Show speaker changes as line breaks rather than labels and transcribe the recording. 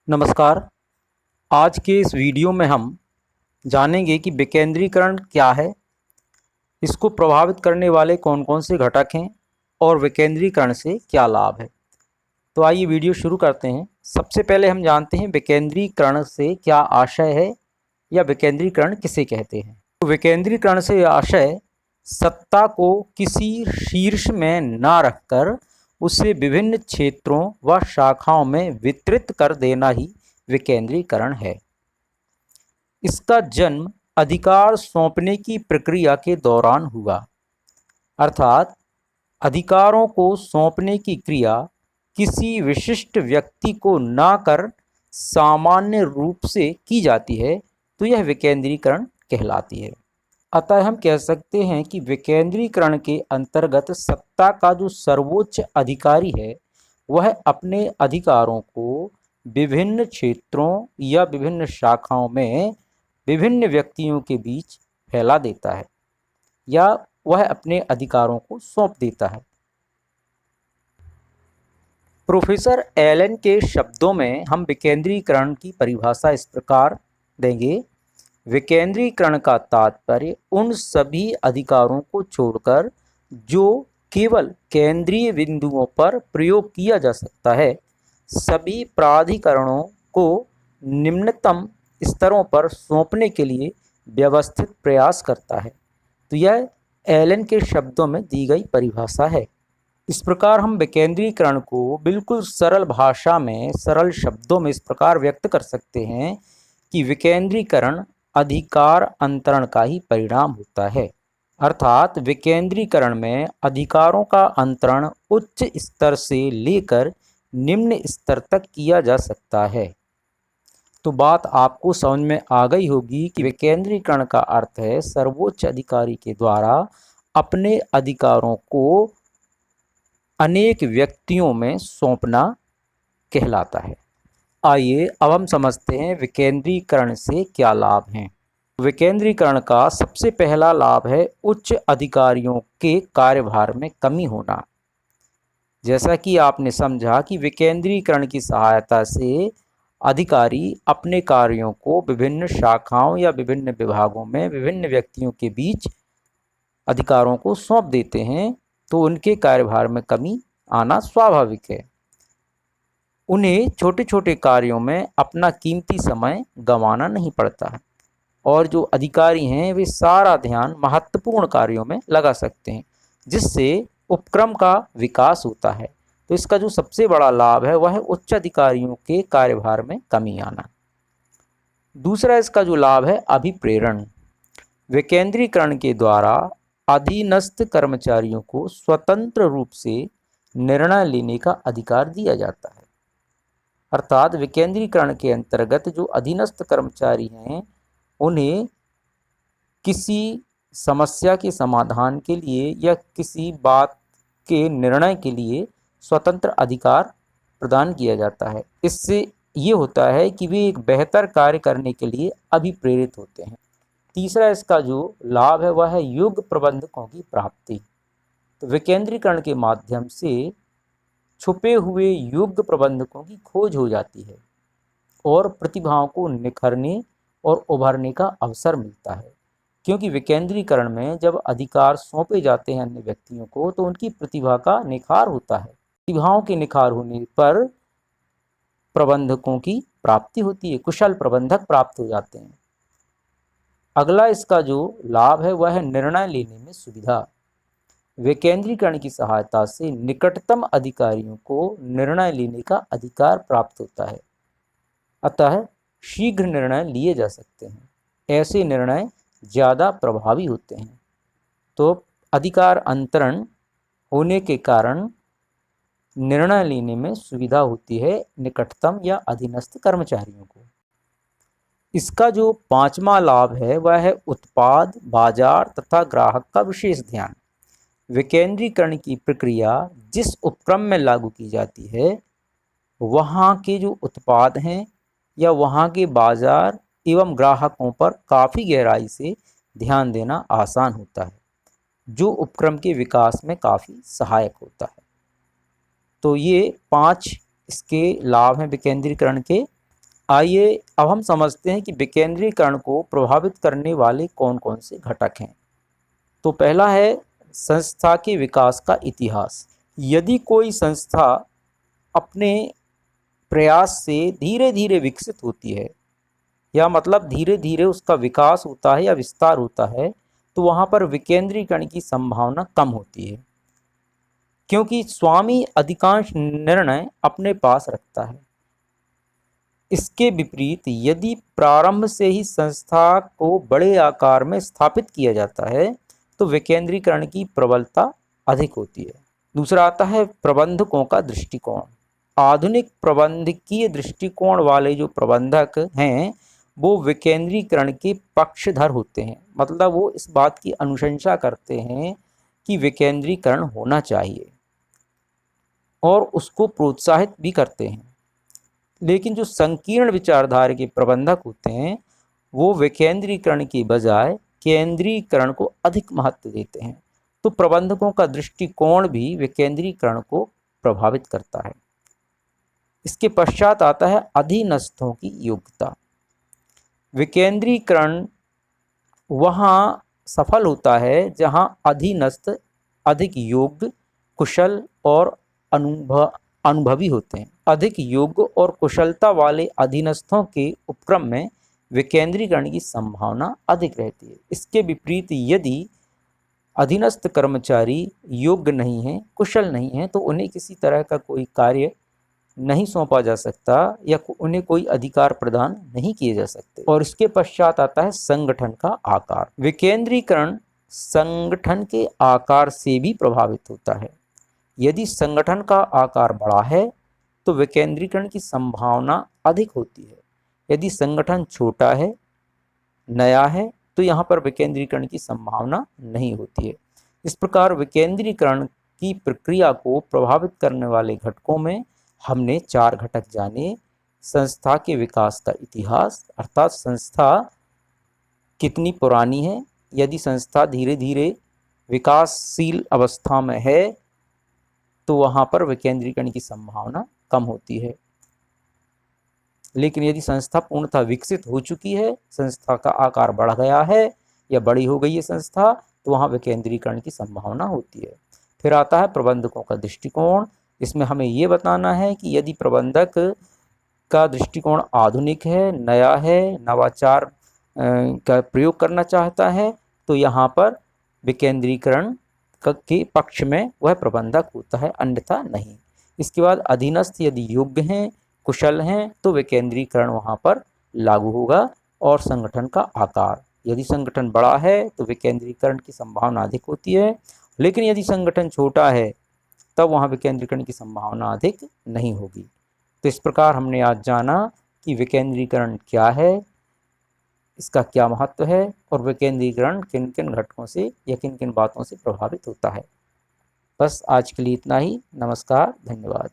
नमस्कार। आज के इस वीडियो में हम जानेंगे कि विकेंद्रीकरण क्या है, इसको प्रभावित करने वाले कौन कौन से घटक हैं और विकेंद्रीकरण से क्या लाभ है। तो आइए वीडियो शुरू करते हैं। सबसे पहले हम जानते हैं विकेंद्रीकरण से क्या आशय है या विकेंद्रीकरण किसे कहते हैं। तो विकेंद्रीकरण से आशय सत्ता को किसी शीर्ष में न रखकर उसे विभिन्न क्षेत्रों व शाखाओं में वितरित कर देना ही विकेंद्रीकरण है। इसका जन्म अधिकार सौंपने की प्रक्रिया के दौरान हुआ, अर्थात अधिकारों को सौंपने की क्रिया किसी विशिष्ट व्यक्ति को न कर सामान्य रूप से की जाती है तो यह विकेंद्रीकरण कहलाती है। अतः हम कह सकते हैं कि विकेंद्रीकरण के अंतर्गत सत्ता का जो सर्वोच्च अधिकारी है वह अपने अधिकारों को विभिन्न क्षेत्रों या विभिन्न शाखाओं में विभिन्न व्यक्तियों के बीच फैला देता है या वह अपने अधिकारों को सौंप देता है। प्रोफेसर एलन के शब्दों में हम विकेंद्रीकरण की परिभाषा इस प्रकार देंगे। विकेंद्रीकरण का तात्पर्य उन सभी अधिकारों को छोड़कर जो केवल केंद्रीय बिंदुओं पर प्रयोग किया जा सकता है, सभी प्राधिकरणों को निम्नतम स्तरों पर सौंपने के लिए व्यवस्थित प्रयास करता है। तो यह एलन के शब्दों में दी गई परिभाषा है। इस प्रकार हम विकेंद्रीकरण को बिल्कुल सरल भाषा में, सरल शब्दों में इस प्रकार व्यक्त कर सकते हैं कि विकेंद्रीकरण अधिकार अंतरण का ही परिणाम होता है, अर्थात विकेंद्रीकरण में अधिकारों का अंतरण उच्च स्तर से लेकर निम्न स्तर तक किया जा सकता है। तो बात आपको समझ में आ गई होगी कि विकेंद्रीकरण का अर्थ है सर्वोच्च अधिकारी के द्वारा अपने अधिकारों को अनेक व्यक्तियों में सौंपना कहलाता है। आइए अब हम समझते हैं विकेंद्रीकरण से क्या लाभ हैं। विकेंद्रीकरण का सबसे पहला लाभ है उच्च अधिकारियों के कार्यभार में कमी होना। जैसा कि आपने समझा कि विकेंद्रीकरण की सहायता से अधिकारी अपने कार्यों को विभिन्न शाखाओं या विभिन्न विभागों में विभिन्न व्यक्तियों के बीच अधिकारों को सौंप देते हैं, तो उनके कार्यभार में कमी आना स्वाभाविक है। उन्हें छोटे छोटे कार्यों में अपना कीमती समय गंवाना नहीं पड़ता है और जो अधिकारी हैं वे सारा ध्यान महत्वपूर्ण कार्यों में लगा सकते हैं, जिससे उपक्रम का विकास होता है। तो इसका जो सबसे बड़ा लाभ है वह है उच्च अधिकारियों के कार्यभार में कमी आना। दूसरा इसका जो लाभ है अभिप्रेरण। विकेंद्रीकरण के द्वारा अधीनस्थ कर्मचारियों को स्वतंत्र रूप से निर्णय लेने का अधिकार दिया जाता है, अर्थात विकेंद्रीकरण के अंतर्गत जो अधीनस्थ कर्मचारी हैं उन्हें किसी समस्या के समाधान के लिए या किसी बात के निर्णय के लिए स्वतंत्र अधिकार प्रदान किया जाता है। इससे ये होता है कि वे एक बेहतर कार्य करने के लिए अभिप्रेरित होते हैं। तीसरा इसका जो लाभ है वह है योग्य प्रबंधकों की प्राप्ति। तो विकेंद्रीकरण के माध्यम से छुपे हुए योग्य प्रबंधकों की खोज हो जाती है और प्रतिभाओं को निखरने और उभरने का अवसर मिलता है, क्योंकि विकेंद्रीकरण में जब अधिकार सौंपे जाते हैं अन्य व्यक्तियों को तो उनकी प्रतिभा का निखार होता है। प्रतिभाओं के निखार होने पर प्रबंधकों की प्राप्ति होती है, कुशल प्रबंधक प्राप्त हो जाते हैं। अगला इसका जो लाभ है वह है निर्णय लेने में सुविधा। विकेंद्रीकरण की सहायता से निकटतम अधिकारियों को निर्णय लेने का अधिकार प्राप्त होता है, अतः शीघ्र निर्णय लिए जा सकते हैं। ऐसे निर्णय ज़्यादा प्रभावी होते हैं। तो अधिकार अंतरण होने के कारण निर्णय लेने में सुविधा होती है निकटतम या अधीनस्थ कर्मचारियों को। इसका जो पांचवा लाभ है वह है उत्पाद, बाजार तथा ग्राहक का विशेष ध्यान। विकेंद्रीकरण की प्रक्रिया जिस उपक्रम में लागू की जाती है वहाँ के जो उत्पाद हैं या वहाँ के बाजार एवं ग्राहकों पर काफ़ी गहराई से ध्यान देना आसान होता है, जो उपक्रम के विकास में काफ़ी सहायक होता है। तो ये 5 इसके लाभ हैं विकेंद्रीकरण के। आइए अब हम समझते हैं कि विकेंद्रीकरण को प्रभावित करने वाले कौन कौन से घटक हैं। तो पहला है संस्था के विकास का इतिहास। यदि कोई संस्था अपने प्रयास से धीरे धीरे विकसित होती है, या मतलब धीरे धीरे उसका विकास होता है या विस्तार होता है, तो वहाँ पर विकेंद्रीकरण की संभावना कम होती है, क्योंकि स्वामी अधिकांश निर्णय अपने पास रखता है। इसके विपरीत यदि प्रारंभ से ही संस्था को बड़े आकार में स्थापित किया जाता है तो विकेंद्रीकरण की प्रबलता अधिक होती है। दूसरा आता है प्रबंधकों का दृष्टिकोण। आधुनिक प्रबंधकीय दृष्टिकोण वाले जो प्रबंधक हैं वो विकेंद्रीकरण के पक्षधर होते हैं, मतलब वो इस बात की अनुशंसा करते हैं कि विकेंद्रीकरण होना चाहिए और उसको प्रोत्साहित भी करते हैं। लेकिन जो संकीर्ण विचारधारा के प्रबंधक होते हैं वो विकेंद्रीकरण की बजाय केंद्रीकरण को अधिक महत्व देते हैं। तो प्रबंधकों का दृष्टिकोण भी विकेंद्रीकरण को प्रभावित करता है। इसके पश्चात आता है अधीनस्थों की योग्यता। विकेंद्रीकरण वहाँ सफल होता है जहाँ अधीनस्थ अधिक योग्य, कुशल और अनुभवी होते हैं। अधिक योग्य और कुशलता वाले अधीनस्थों के उपक्रम में विकेंद्रीकरण की संभावना अधिक रहती है। इसके विपरीत यदि अधीनस्थ कर्मचारी योग्य नहीं हैं, कुशल नहीं हैं, तो उन्हें किसी तरह का कोई कार्य नहीं सौंपा जा सकता या उन्हें कोई अधिकार प्रदान नहीं किए जा सकते। और इसके पश्चात आता है संगठन का आकार। विकेंद्रीकरण संगठन के आकार से भी प्रभावित होता है। यदि संगठन का आकार बड़ा है तो विकेंद्रीकरण की संभावना अधिक होती है। यदि संगठन छोटा है, नया है, तो यहाँ पर विकेंद्रीकरण की संभावना नहीं होती है। इस प्रकार विकेंद्रीकरण की प्रक्रिया को प्रभावित करने वाले घटकों में हमने 4 घटक जाने। संस्था के विकास का इतिहास, अर्थात संस्था कितनी पुरानी है। यदि संस्था धीरे धीरे विकासशील अवस्था में है तो वहाँ पर विकेंद्रीकरण की संभावना कम होती है। लेकिन यदि संस्था पूर्णतः विकसित हो चुकी है, संस्था का आकार बढ़ गया है या बड़ी हो गई है संस्था, तो वहाँ विकेंद्रीकरण की संभावना होती है। फिर आता है प्रबंधकों का दृष्टिकोण। इसमें हमें ये बताना है कि यदि प्रबंधक का दृष्टिकोण आधुनिक है, नया है, नवाचार का प्रयोग करना चाहता है, तो यहाँ पर विकेंद्रीकरण के पक्ष में वह प्रबंधक होता है, अन्यथा नहीं। इसके बाद अधीनस्थ यदि योग्य हैं, कुशल हैं, तो विकेंद्रीकरण वहाँ पर लागू होगा। और संगठन का आकार, यदि संगठन बड़ा है तो विकेंद्रीकरण की संभावना अधिक होती है, लेकिन यदि संगठन छोटा है तब वहाँ विकेंद्रीकरण की संभावना अधिक नहीं होगी। तो इस प्रकार हमने आज जाना कि विकेंद्रीकरण क्या है, इसका क्या महत्व है और विकेंद्रीकरण किन किन घटकों से या किन किन बातों से प्रभावित होता है। बस आज के लिए इतना ही। नमस्कार, धन्यवाद।